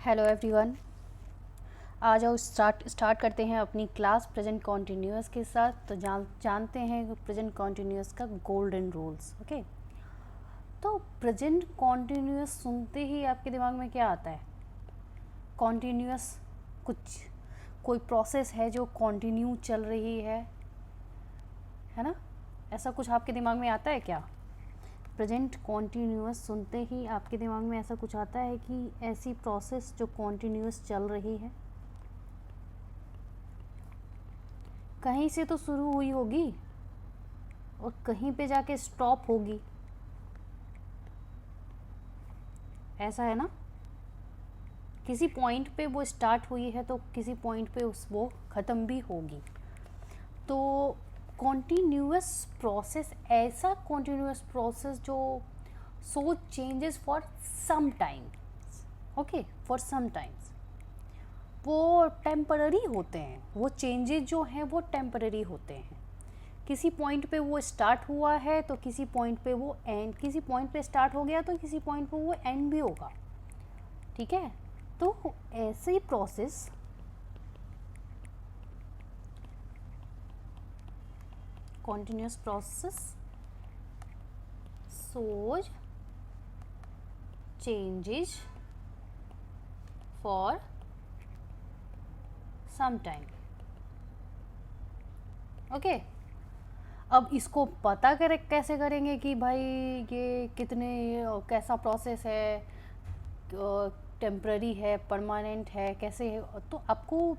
Hello everyone. आ जाओ start करते हैं अपनी क्लास प्रेजेंट कॉन्टिन्यूअस के साथ। तो जानते हैं प्रेजेंट कॉन्टिन्यूअस का गोल्डन रूल्स। ओके, तो प्रेजेंट कॉन्टिन्यूअस सुनते ही आपके दिमाग में क्या आता है? कॉन्टिन्यूअस, कोई प्रोसेस है जो कंटिन्यू चल रही है ना? ऐसा कुछ आपके दिमाग में आता है क्या? प्रेजेंट कॉन्टिन्यूअस सुनते ही आपके दिमाग में ऐसा कुछ आता है कि ऐसी प्रोसेस जो कॉन्टिन्यूअस चल रही है, कहीं से तो शुरू हुई होगी और कहीं पे जाके स्टॉप होगी, ऐसा है ना? किसी पॉइंट पे वो स्टार्ट हुई है तो किसी पॉइंट पे वो ख़त्म भी होगी। तो कॉन्टिन्यूअस प्रोसेस, ऐसा कॉन्टिन्यूअस प्रोसेस जो shows changes for some time, okay, for some times वो टेम्पररी होते हैं। वो चेंजेस जो हैं वो टेम्पररी होते हैं। किसी पॉइंट पे वो स्टार्ट हुआ है तो किसी पॉइंट पे वो एंड, किसी पॉइंट पे स्टार्ट हो गया तो किसी पॉइंट पे वो एंड भी होगा। ठीक है, तो ऐसे ही process continuous process shows changes for some time। Okay, अब इसको पता कैसे करेंगे कि भाई ये कैसा प्रोसेस है, टेम्पररी है, परमानेंट है, कैसे है? तो आपको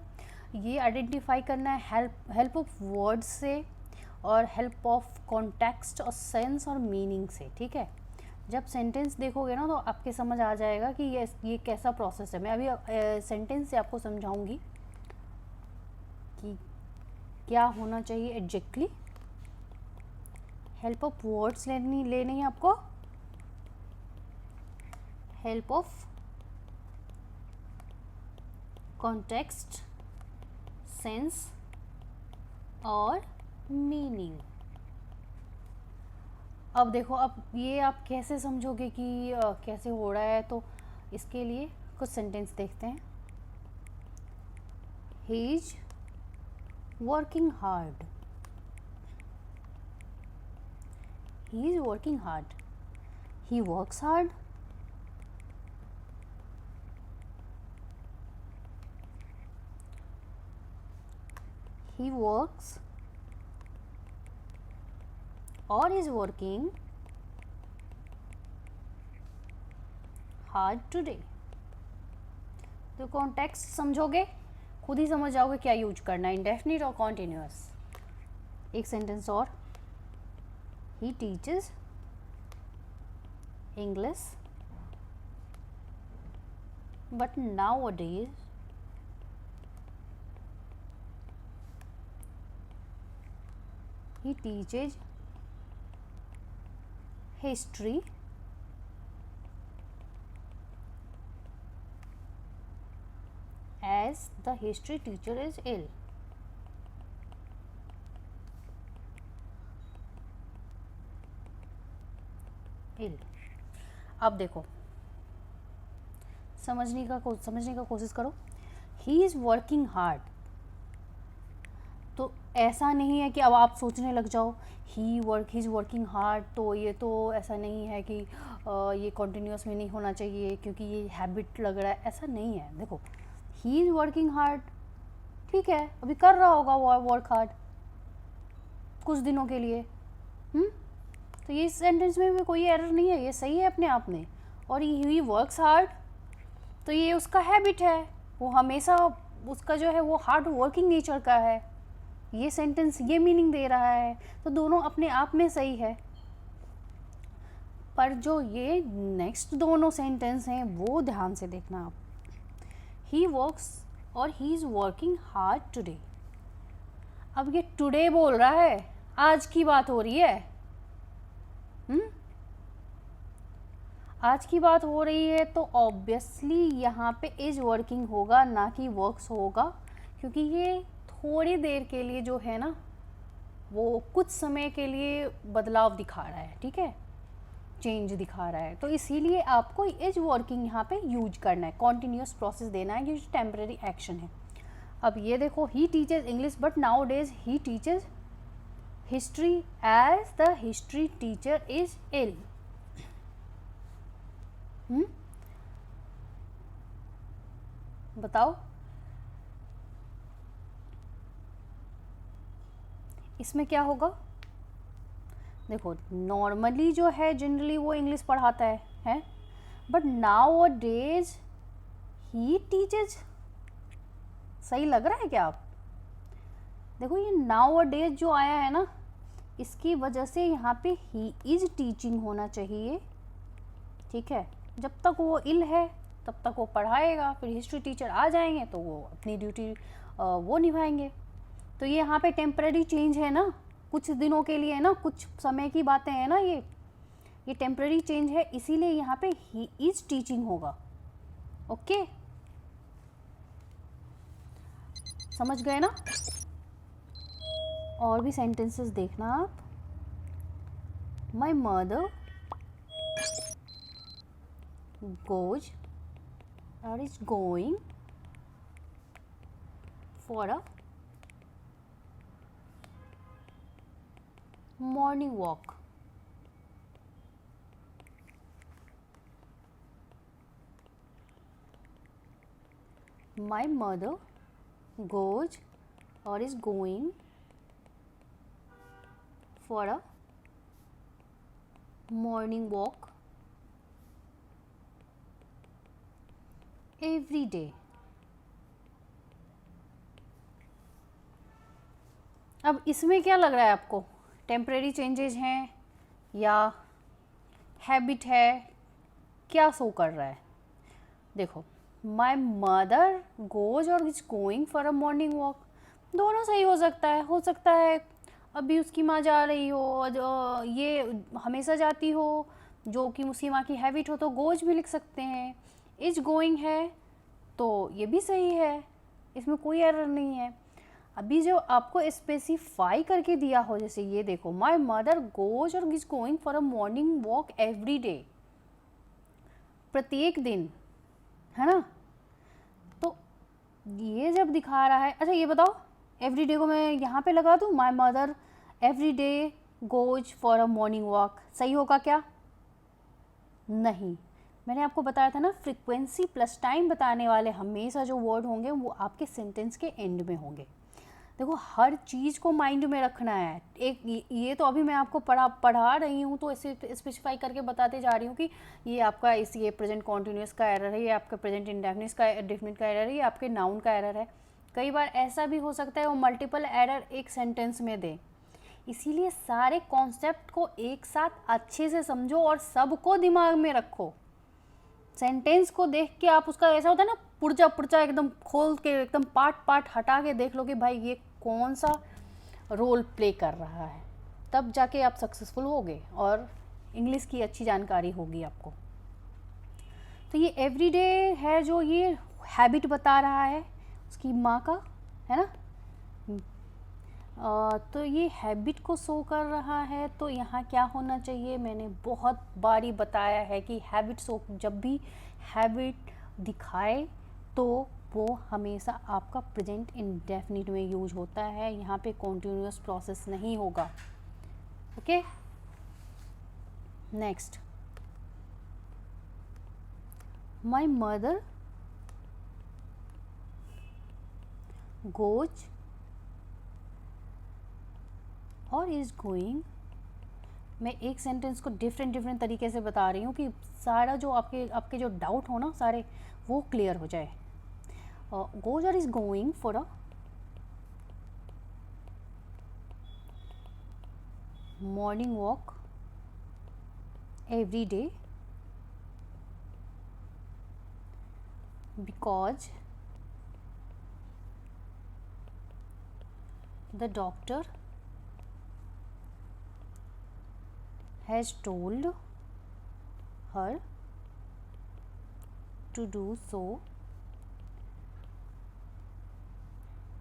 ये आइडेंटिफाई करना है हेल्प ऑफ वर्ड्स से और हेल्प ऑफ कॉन्टेक्स्ट और सेंस और मीनिंग से। ठीक है, जब सेंटेंस देखोगे ना तो आपके समझ आ जाएगा कि ये कैसा प्रोसेस है। मैं अभी सेंटेंस से आपको समझाऊंगी कि क्या होना चाहिए एग्जैक्टली। हेल्प ऑफ वर्ड्स लेनी है आपको, हेल्प ऑफ कॉन्टेक्स्ट, सेंस और मीनिंग। अब देखो, अब ये आप कैसे समझोगे कि कैसे हो रहा है? तो इसके लिए कुछ सेंटेंस देखते हैं। He is working hard, he is working hard, he works hard, he works or is working hard today। तो कॉन्टेक्स्ट समझोगे, खुद ही समझ जाओगे क्या यूज करना है, इंडेफिनिट और कॉन्टिन्यूअस। एक सेंटेंस और, he teaches English but nowadays he teaches history as the history teacher is ill। अब देखो, समझने का कोशिश करो। ही इज़ वर्किंग हार्ड, तो ऐसा नहीं है कि अब आप सोचने लग जाओ ही इज़ वर्किंग हार्ड, तो ये तो ऐसा नहीं है कि ये कॉन्टिन्यूस में नहीं होना चाहिए क्योंकि ये हैबिट लग रहा है, ऐसा नहीं है। देखो, ही इज़ वर्किंग हार्ड, ठीक है, अभी कर रहा होगा वो वर्क हार्ड कुछ दिनों के लिए, तो ये सेंटेंस में भी कोई एरर नहीं है, ये सही है अपने आप में। और ही वर्क्स हार्ड, तो ये उसका हैबिट है, वो हमेशा उसका जो है वो हार्ड वर्किंग नेचर का है। ये सेंटेंस ये मीनिंग दे रहा है, तो दोनों अपने आप में सही है। पर जो ये नेक्स्ट दोनों सेंटेंस हैं वो ध्यान से देखना आप। ही वर्क्स और he is working hard today. अब ये टुडे बोल रहा है, आज की बात हो रही है। आज की बात हो रही है तो ऑब्वियसली यहाँ पे इज वर्किंग होगा, ना कि वर्क्स होगा, क्योंकि ये थोड़ी देर के लिए जो है ना वो कुछ समय के लिए बदलाव दिखा रहा है। ठीक है, चेंज दिखा रहा है, तो इसीलिए आपको इज वर्किंग यहाँ पे यूज करना है, कॉन्टिन्यूस प्रोसेस देना है, ये जो टेम्परेरी एक्शन है। अब ये देखो, he teaches English but nowadays he teaches history as the history teacher is ill. बताओ इसमें क्या होगा। देखो नॉर्मली जो है जनरली वो इंग्लिश पढ़ाता है but now a days he teaches. सही लग रहा है क्या आप? देखो ये नाउ अ डेज जो आया है ना, इसकी वजह से यहाँ पे ही इज टीचिंग होना चाहिए, ठीक है। जब तक वो इल है तब तक वो पढ़ाएगा, फिर हिस्ट्री टीचर आ जाएंगे तो वो अपनी ड्यूटी वो निभाएंगे। तो ये यहाँ पे टेम्पररी चेंज है ना, कुछ दिनों के लिए है ना, कुछ समय की बातें हैं ना, ये टेम्पररी चेंज है, इसीलिए यहाँ पे ही इज टीचिंग होगा। ओके, समझ गए ना। और भी सेंटेंसेस देखना आप। माई मदर गोज और is going for a morning walk. My mother goes or is going for a morning walk every day. अब इसमें क्या लग रहा है आपको, टेम्परेरी चेंजेज हैं या हैबिट है, क्या शो कर रहा है? देखो माई मदर गोज और is going for a morning walk, दोनों सही हो सकता है अभी उसकी माँ जा रही हो और ये हमेशा जाती हो, जो कि उसकी माँ की हैबिट हो, तो गोज भी लिख सकते हैं। इज गोइंग है तो ये भी सही है, इसमें कोई एरर नहीं है। अभी जो आपको स्पेसिफाई करके दिया हो, जैसे ये देखो माई मदर गोज और is going for a morning walk every day, प्रत्येक दिन, है ना। तो ये जब दिखा रहा है, अच्छा ये बताओ एवरी डे को मैं यहाँ पे लगा दूँ, my mother every day goes for a morning walk, सही होगा क्या? नहीं, मैंने आपको बताया था ना, फ्रीक्वेंसी प्लस टाइम बताने वाले हमेशा जो वर्ड होंगे वो आपके सेंटेंस के एंड में होंगे। देखो हर चीज़ को माइंड में रखना है। एक ये तो अभी मैं आपको पढ़ा रही हूँ तो ऐसे स्पेसिफाई करके बताते जा रही हूँ कि ये आपका ये प्रेजेंट कॉन्टिन्यूस का एरर है, ये आपका प्रेजेंट इंडेफिनिट का एरर है, ये आपके नाउन का एरर है। कई बार ऐसा भी हो सकता है वो मल्टीपल एरर एक सेंटेंस में दे, इसीलिए सारे कॉन्सेप्ट को एक साथ अच्छे से समझो और सबको दिमाग में रखो। सेंटेंस को देख के आप उसका ऐसा होता है ना, पुर्जा एकदम खोल के एकदम पार्ट हटा के देख लो कि भाई ये कौन सा रोल प्ले कर रहा है, तब जाके आप सक्सेसफुल होगे और इंग्लिश की अच्छी जानकारी होगी आपको। तो ये एवरीडे है जो ये हैबिट बता रहा है उसकी माँ का, है ना। तो ये हैबिट को शो कर रहा है, तो यहाँ क्या होना चाहिए, मैंने बहुत बारी बताया है कि हैबिट शो, जब भी हैबिट दिखाए तो वो हमेशा आपका प्रेजेंट इंडेफिनिट में यूज होता है, यहाँ पे कॉन्टिन्यूस प्रोसेस नहीं होगा। Okay, next, my mother goes और इज गोइंग। मैं एक सेंटेंस को डिफरेंट तरीके से बता रही हूँ कि सारा जो आपके जो डाउट हो ना सारे वो क्लियर हो जाए। गोज और is going for a morning walk every day because the doctor has told her to do so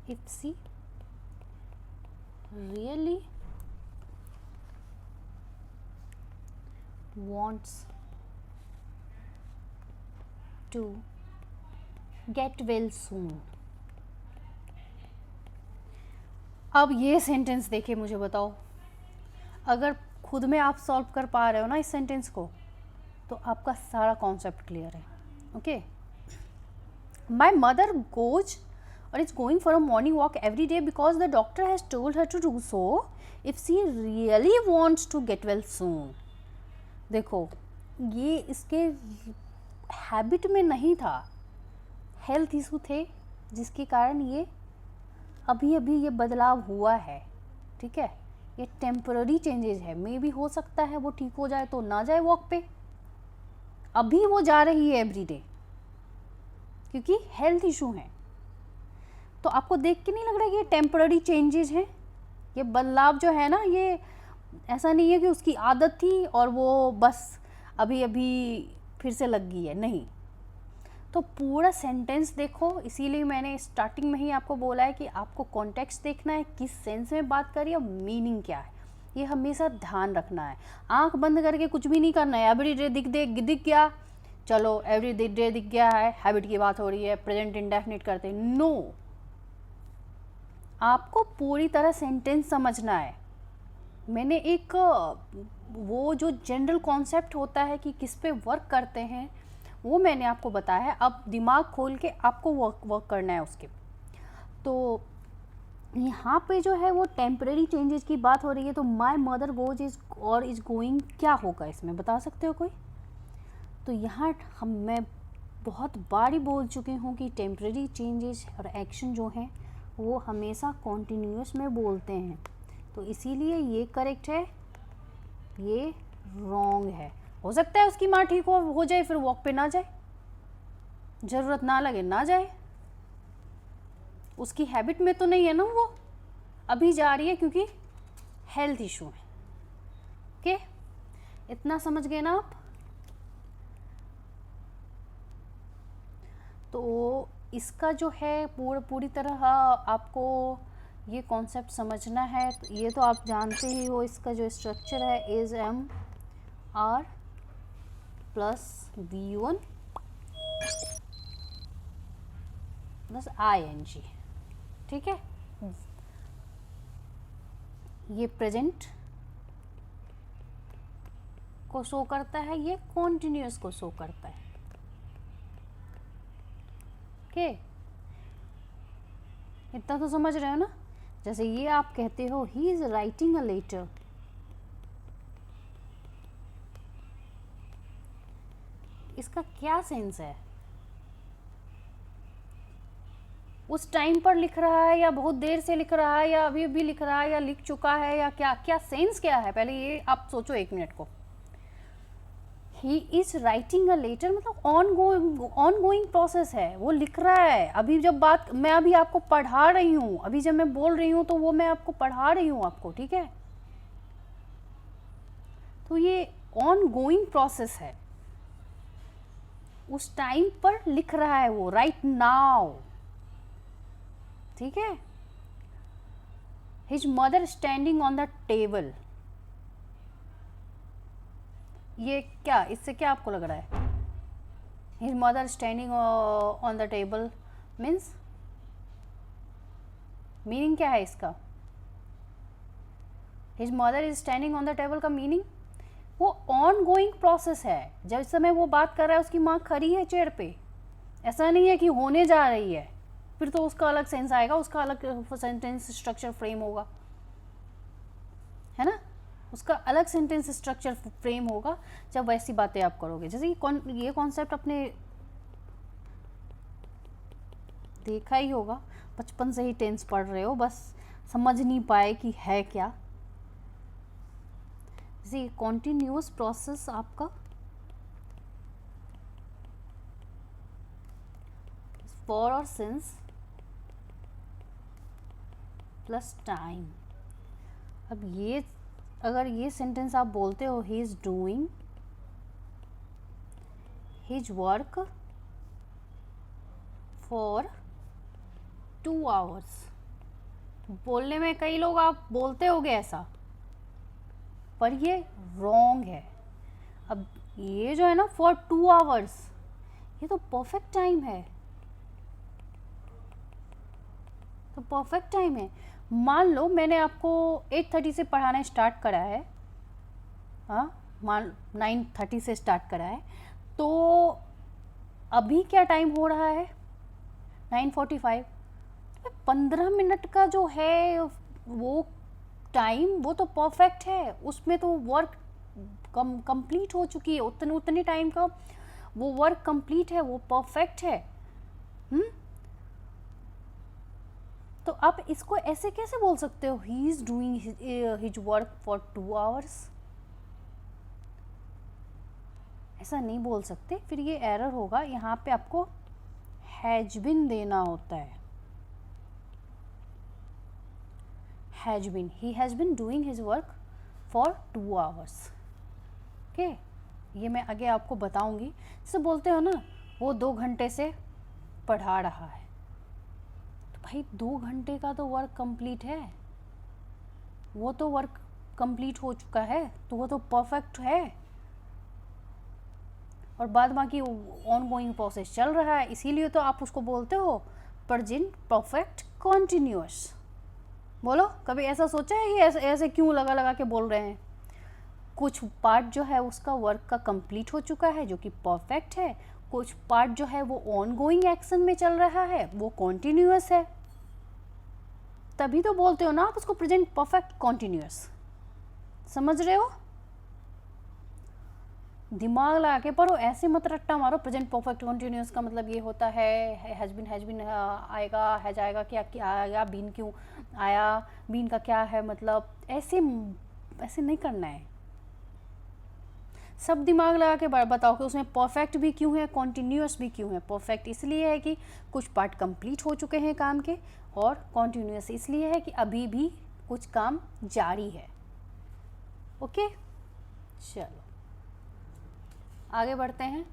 if she really wants to get well soon. अब ये सेंटेंस देखिए, मुझे बताओ, अगर खुद में आप सॉल्व कर पा रहे हो ना इस सेंटेंस को, तो आपका सारा कॉन्सेप्ट क्लियर है. Okay, my mother goes or is going for a morning walk every day because the doctor has told her to do so if she really wants to get well soon. देखो, ये इसके habit में नहीं था, health issue थे जिसके कारण ये अभी अभी ये बदलाव हुआ है. ठीक है, ये टेम्पररी चेंजेस है. मे भी हो सकता है वो ठीक हो जाए तो ना जाए वॉक पे, अभी वो जा रही है एवरीडे क्योंकि हेल्थ इशू है. तो आपको देख के नहीं लग रहा है कि ये टेम्पररी चेंजेस हैं? ये बदलाव जो है ना, ये ऐसा नहीं है कि उसकी आदत थी और वो बस अभी अभी फिर से लग गई है, नहीं. तो पूरा सेंटेंस देखो, इसीलिए मैंने स्टार्टिंग में ही आपको बोला है कि आपको कॉन्टेक्स्ट देखना है, किस सेंस में बात करी और मीनिंग क्या है, ये हमेशा ध्यान रखना है. आंख बंद करके कुछ भी नहीं करना है. एवरीडे दिख गया, चलो एवरीडे दिख गया है, हैबिट की बात हो रही है, प्रेजेंट इंडेफिनिट करते, नो. आपको पूरी तरह सेंटेंस समझना है. मैंने एक वो जो जनरल कॉन्सेप्ट होता है कि किस पे वर्क करते हैं, वो मैंने आपको बताया है. अब दिमाग खोल के आपको वर्क करना है उसके. तो यहाँ पे जो है वो टेम्परेरी चेंजेस की बात हो रही है. तो my mother goes is going, क्या होगा इसमें, बता सकते हो कोई? तो यहाँ मैं बहुत बार ही बोल चुकी हूँ कि टेम्परेरी चेंजेस और एक्शन जो हैं वो हमेशा कॉन्टिन्यूस में बोलते हैं. तो इसीलिए ये करेक्ट है, ये रॉन्ग है. हो सकता है उसकी माँ ठीक हो जाए, फिर वॉक पे ना जाए, ज़रूरत ना लगे ना जाए, उसकी हैबिट में तो नहीं है ना, वो अभी जा रही है क्योंकि हेल्थ इशू है. ओके, इतना समझ गए ना आप? तो इसका जो है पूरी तरह आपको ये कॉन्सेप्ट समझना है. तो ये तो आप जानते ही हो, इसका जो स्ट्रक्चर है is am are plus V1 plus ING. ठीक है, ये प्रेजेंट को शो करता है, ये कॉन्टिन्यूस को शो करता है. ओके, इतना तो समझ रहे हो ना? जैसे ये आप कहते हो he is writing a letter, इसका क्या सेंस है? उस टाइम पर लिख रहा है या बहुत देर से लिख रहा है या अभी अभी लिख रहा है या लिख चुका है या क्या सेंस क्या है? पहले ये आप सोचो 1 मिनट को. He is writing a letter मतलब ऑन गोइंग प्रोसेस है, वो लिख रहा है. अभी जब बात मैं अभी आपको पढ़ा रही हूँ, अभी जब मैं बोल रही हूँ तो वो मैं आपको पढ़ा रही हूँ आपको. ठीक है, तो ये ऑन गोइंग प्रोसेस है, उस टाइम पर लिख रहा है वो, राइट नाउ. ठीक है, his mother standing on the table, ये क्या, इससे क्या आपको लग रहा है? His mother standing on the table means meaning क्या है इसका? His mother is standing on the table का मीनिंग वो ऑन गोइंग प्रोसेस है. जब इस समय वो बात कर रहा है उसकी माँ खड़ी है चेयर पे, ऐसा नहीं है कि होने जा रही है, फिर तो उसका अलग सेंस आएगा, उसका अलग सेंटेंस स्ट्रक्चर फ्रेम होगा, है ना? उसका अलग सेंटेंस स्ट्रक्चर फ्रेम होगा जब वैसी बातें आप करोगे. जैसे ये कॉन्सेप्ट अपने देखा ही होगा, बचपन से ही टेंस पढ़ रहे हो, बस समझ नहीं पाए कि है क्या. जैसे कॉन्टिन्यूअस प्रोसेस आपका फॉर और सिंस प्लस टाइम. अब ये अगर ये सेंटेंस आप बोलते हो he is doing his work for 2 hours, बोलने में कई लोग आप बोलते होगे ऐसा, पर ये रॉन्ग है. अब ये जो है ना फॉर 2 आवर्स, ये तो परफेक्ट टाइम है, तो परफेक्ट टाइम है। मान लो मैंने आपको 8:30 से पढ़ाना स्टार्ट करा है, हाँ, मान 9:30 से स्टार्ट करा है, तो अभी क्या टाइम हो रहा है 9:45। 15 मिनट का जो है वो टाइम, वो तो परफेक्ट है, उसमें तो वर्क कंप्लीट हो चुकी है, उतने टाइम का वो वर्क कंप्लीट है, वो परफेक्ट है। तो आप इसको ऐसे कैसे बोल सकते हो he is doing his work for 2 hours? ऐसा नहीं बोल सकते, फिर ये एरर होगा। यहाँ पे आपको हैज बिन देना होता है, has been, he has been doing his work for 2 hours. Okay, ये मैं आगे आपको बताऊंगी। जैसे बोलते हो ना वो 2 घंटे से पढ़ा रहा है, तो भाई 2 घंटे का तो वर्क कंप्लीट है, वो तो वर्क कंप्लीट हो चुका है, तो वो तो परफेक्ट है। और बाद बाकी ऑन गोइंग प्रोसेस चल रहा है, इसीलिए तो आप उसको बोलते हो प्रेजेंट परफेक्ट कॉन्टिन्यूअस। बोलो, कभी ऐसा सोचा है कि ऐसे ऐसे क्यों लगा लगा के बोल रहे हैं? कुछ पार्ट जो है उसका वर्क का कंप्लीट हो चुका है जो कि परफेक्ट है, कुछ पार्ट जो है वो ऑन गोइंग एक्शन में चल रहा है, वो कॉन्टिन्यूअस है, तभी तो बोलते हो ना आप उसको प्रेजेंट परफेक्ट कॉन्टिन्यूअस। समझ रहे हो? दिमाग लगा के पढ़ो, ऐसे मत रट्टा मारो। प्रेजेंट परफेक्ट कॉन्टिन्यूअस का मतलब ये होता है हैज बिन आएगा, हैज आएगा, क्या क्या आएगा, बीन क्यों आया, बीन का क्या है मतलब, ऐसे ऐसे नहीं करना है। सब दिमाग लगा के बताओ कि उसमें परफेक्ट भी क्यों है, कॉन्टिन्यूअस भी क्यों है। परफेक्ट इसलिए है कि कुछ पार्ट कंप्लीट हो चुके हैं काम के, और कॉन्टिन्यूअस इसलिए है कि अभी भी कुछ काम जारी है। ओके, चलो आगे बढ़ते हैं।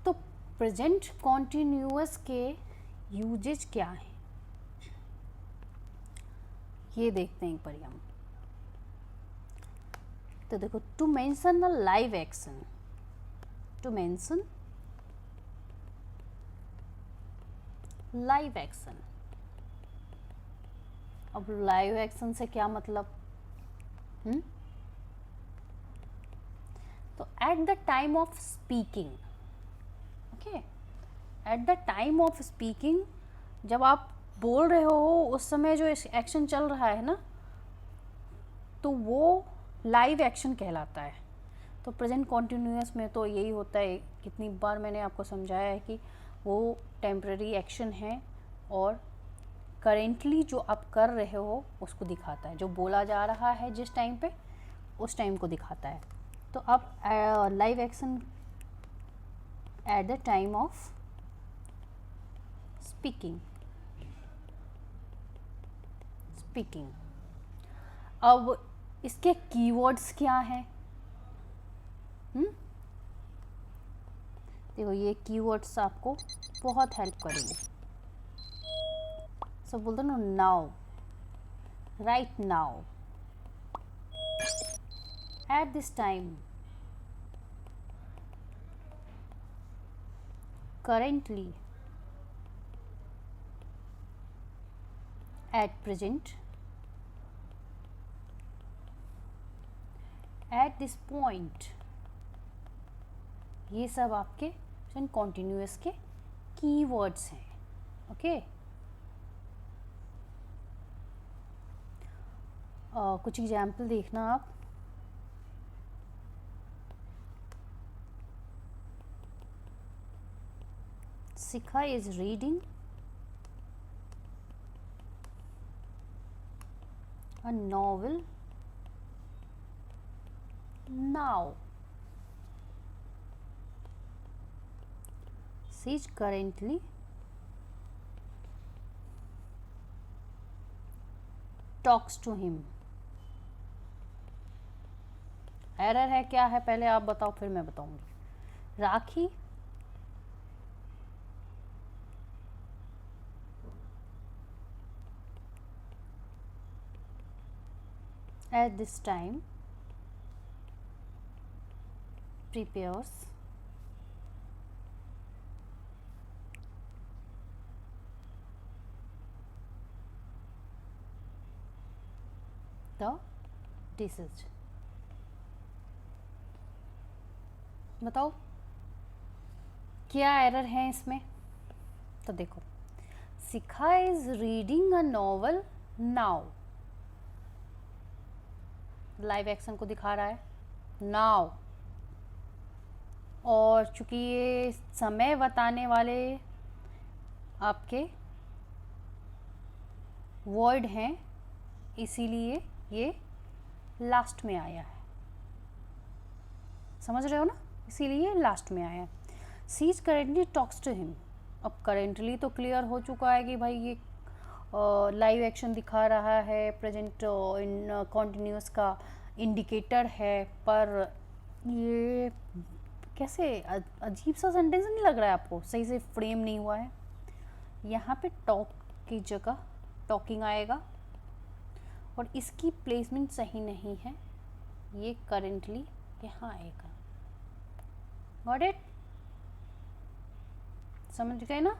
तो प्रेजेंट कॉन्टिन्यूअस के यूजेज क्या हैं, ये देखते हैं एक बार हम। तो देखो, to mention a live action, to mention live action. अब लाइव एक्शन से क्या मतलब? तो at the time of speaking, okay, at the time of speaking, जब आप बोल रहे हो उस समय जो एक्शन चल रहा है ना, तो वो लाइव एक्शन कहलाता है। तो प्रेजेंट कॉन्टिन्यूअस में तो यही होता है, कितनी बार मैंने आपको समझाया है कि वो टेम्पररी एक्शन है, और करेंटली जो आप कर रहे हो उसको दिखाता है, जो बोला जा रहा है जिस टाइम पे, उस टाइम को दिखाता है। तो अब live action at the time of speaking, speaking. अब इसके कीवर्ड्स क्या हैं? देखो, ये कीवर्ड्स आपको बहुत हेल्प करेंगे। सब बोलते ना, now, right now, eight this time, currently, at present, at this point, ये सब आपके कॉन्टिन्यूअस के कीवर्ड्स हैं। ओके, कुछ एग्जाम्पल देखना आप। Shikha is reading a novel now. She is currently talks to him. Error है, क्या है पहले आप बताओ, फिर मैं बताऊंगी। राखी at this time prepares the dishes. बताओ क्या एरर है इसमें? तो देखो, Shikha is reading a novel now, live action को दिखा रहा है नाउ, और चूंकि ये समय बताने वाले आपके वर्ड हैं इसीलिए ये लास्ट में आया है, समझ रहे हो ना, इसीलिए लास्ट में आया है. She is currently talks to him. अब करेंटली तो क्लियर हो चुका है कि भाई ये लाइव एक्शन दिखा रहा है, प्रेजेंट इन कॉन्टिन्यूस का इंडिकेटर है, पर ये कैसे अजीब सा सेंटेंस नहीं लग रहा है आपको? सही से फ्रेम नहीं हुआ है. यहाँ पे टॉक की जगह टॉकिंग आएगा और इसकी प्लेसमेंट सही नहीं है, ये करेंटली यहाँ आएगा. Got it? समझ गए ना?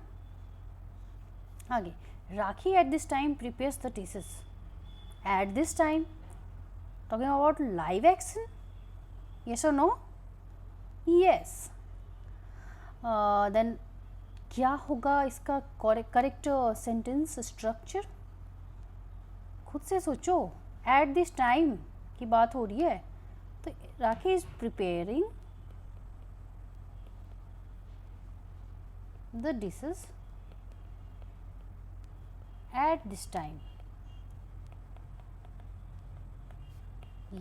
आगे, Rakhi at this time prepares the dishes. At this time talking about live action, yes और नो? यस. देन क्या होगा इसका करेक्ट सेंटेंस स्ट्रक्चर? खुद से सोचो. एट दिस टाइम की बात हो रही है, तो Rakhi is preparing the dishes at this time.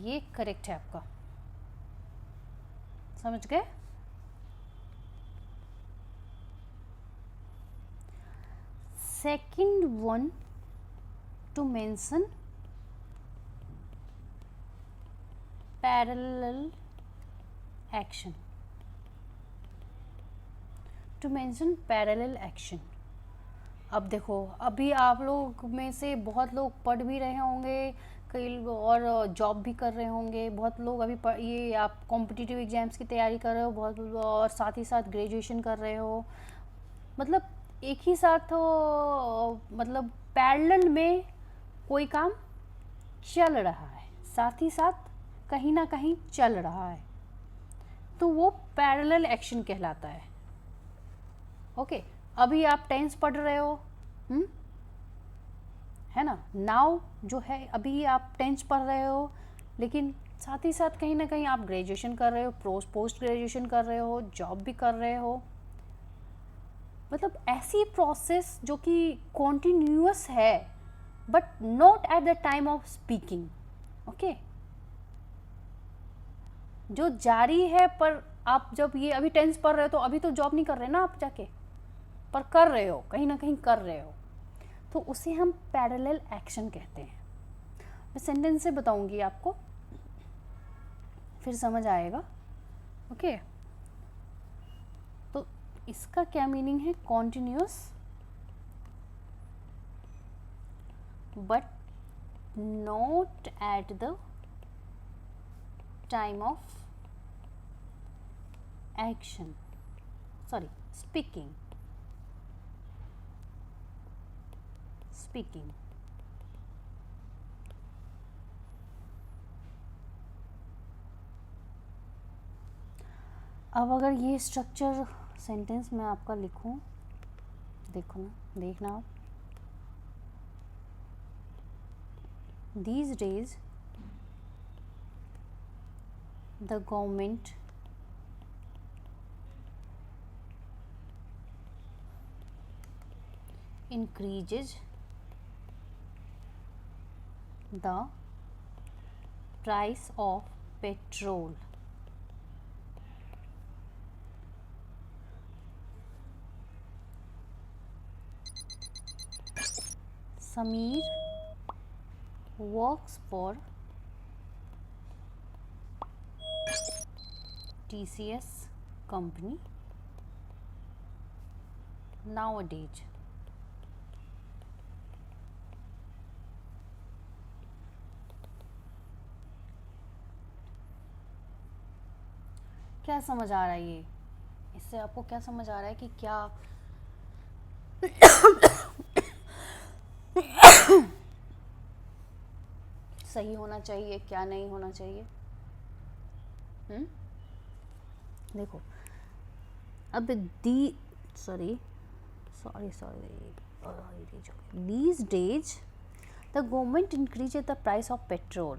ये करेक्ट है आपका. समझ गए? Second one to mention parallel action. To mention parallel action. अब देखो, अभी आप लोग में से बहुत लोग पढ़ भी रहे होंगे, कई और जॉब भी कर रहे होंगे, बहुत लोग अभी ये आप कॉम्पिटिटिव एग्जाम्स की तैयारी कर रहे हो, बहुत, और साथ ही साथ ग्रेजुएशन कर रहे हो. मतलब एक ही साथ मतलब पैरेलल में कोई काम चल रहा है, साथ ही साथ कहीं ना कहीं चल रहा है, तो वो पैरेलल एक्शन कहलाता है. ओके, अभी आप टेंस पढ़ रहे हो, है ना? नाउ जो है अभी आप टेंस पढ़ रहे हो, लेकिन साथ ही साथ कहीं ना कहीं आप ग्रेजुएशन कर रहे हो, पोस्ट ग्रेजुएशन कर रहे हो, जॉब भी कर रहे हो. मतलब ऐसी प्रोसेस जो कि कॉन्टिन्यूअस है, but not at the time of speaking. Okay, जो जारी है, पर आप जब ये अभी टेंस पढ़ रहे हो तो अभी तो जॉब नहीं कर रहे ना आप जाके, पर कर रहे हो, कहीं ना कहीं कर रहे हो, तो उसे हम पैरेलल एक्शन कहते हैं. मैं सेंटेंस से बताऊंगी आपको, फिर समझ आएगा. ओके, तो इसका क्या मीनिंग है? Continuous but not at the time of action, sorry, speaking. अब अगर ये स्ट्रक्चर सेंटेंस में आपका लिखूं, देखो ना, देखना आप. These days the government increases the price of petrol. Sameer works for TCS company nowadays. क्या समझ आ रहा है ये, इससे आपको क्या समझ आ रहा है कि क्या सही होना चाहिए, क्या नहीं होना चाहिए? देखो अब these days the government increases the price of petrol.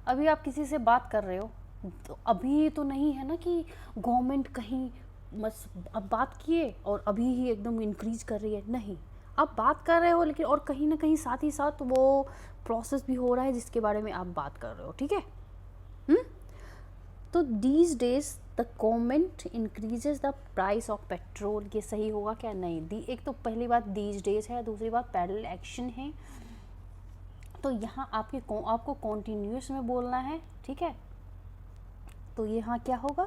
अभी आप किसी से बात कर रहे हो तो अभी तो नहीं है ना कि गवर्नमेंट कहीं बस अब बात किए और अभी ही एकदम इंक्रीज कर रही है, नहीं, आप बात कर रहे हो लेकिन और कहीं ना कहीं साथ ही साथ वो प्रोसेस भी हो रहा है जिसके बारे में आप बात कर रहे हो, ठीक है। तो these days the government increases the price of petrol, ये सही होगा क्या? नहीं, एक तो पहली बात दीज डेज है, दूसरी बात पैरेलल एक्शन है, तो यहाँ आपको कॉन्टिन्यूस में बोलना है, ठीक है। तो यहाँ क्या होगा,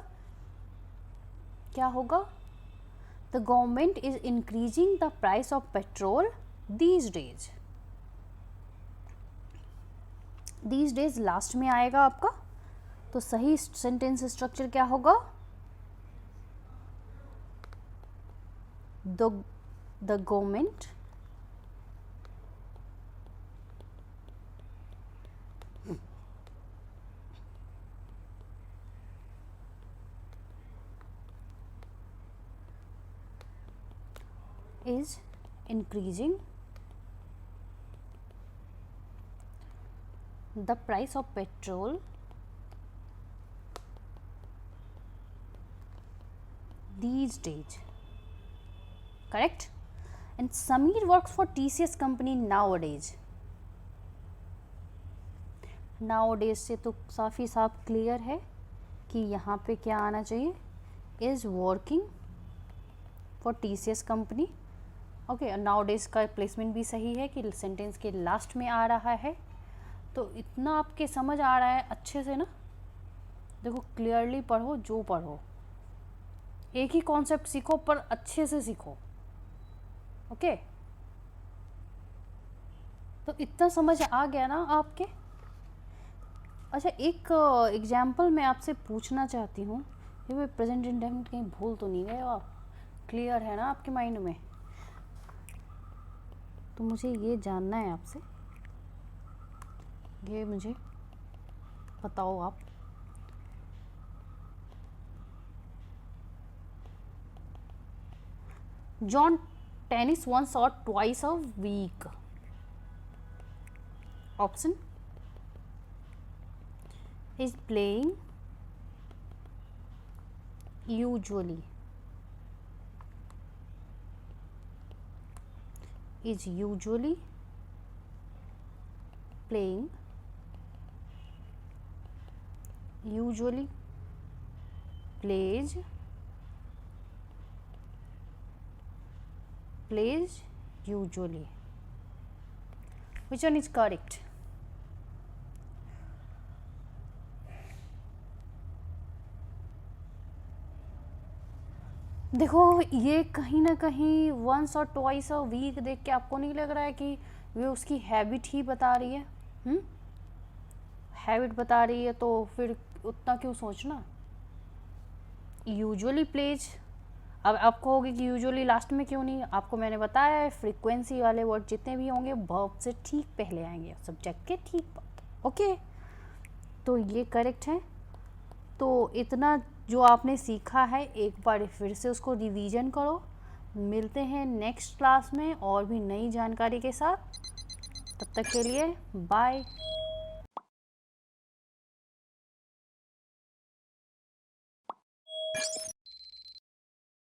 the government is increasing the price of petrol these days last में आएगा आपका, तो सही सेंटेंस स्ट्रक्चर क्या होगा? The government is increasing the price of petrol these days, correct? And Sameer works for TCS company nowadays से तो काफ़ी साफ क्लियर है कि यहाँ पे क्या आना चाहिए, is working for TCS company, okay. Nowadays का प्लेसमेंट भी सही है कि सेंटेंस के लास्ट में आ रहा है, तो इतना आपके समझ आ रहा है अच्छे से ना। देखो क्लियरली पढ़ो, जो पढ़ो एक ही कॉन्सेप्ट सीखो पर अच्छे से सीखो, ओके। तो इतना समझ आ गया ना आपके। अच्छा, एक एग्जाम्पल मैं आपसे पूछना चाहती हूँ, ये प्रेजेंट इंडेफिनिट कहीं भूल तो नहीं गए आप? क्लियर है ना आपके माइंड में? तो मुझे ये जानना है आपसे, ये मुझे बताओ आप, John tennis once or twice a week. Option is playing usually, playing usually plays usually. Which one is correct? देखो ये कहीं ना कहीं वंस और ट्वाइस अ वीक देख के आपको नहीं लग रहा है कि वे उसकी हैबिट ही बता रही है? हैबिट बता रही है तो फिर उतना क्यों सोचना। यूजुअली प्लेज, अब आपको होगी कि यूजुअली लास्ट में क्यों नहीं, आपको मैंने बताया है फ्रीक्वेंसी वाले वर्ड जितने भी होंगे वर्ब से ठीक पहले आएंगे, सब्जेक्ट के ठीक, ओके। तो ये करेक्ट है। तो इतना जो आपने सीखा है एक बार फिर से उसको रिवीजन करो। मिलते हैं नेक्स्ट क्लास में और भी नई जानकारी के साथ, तब तक के लिए बाय।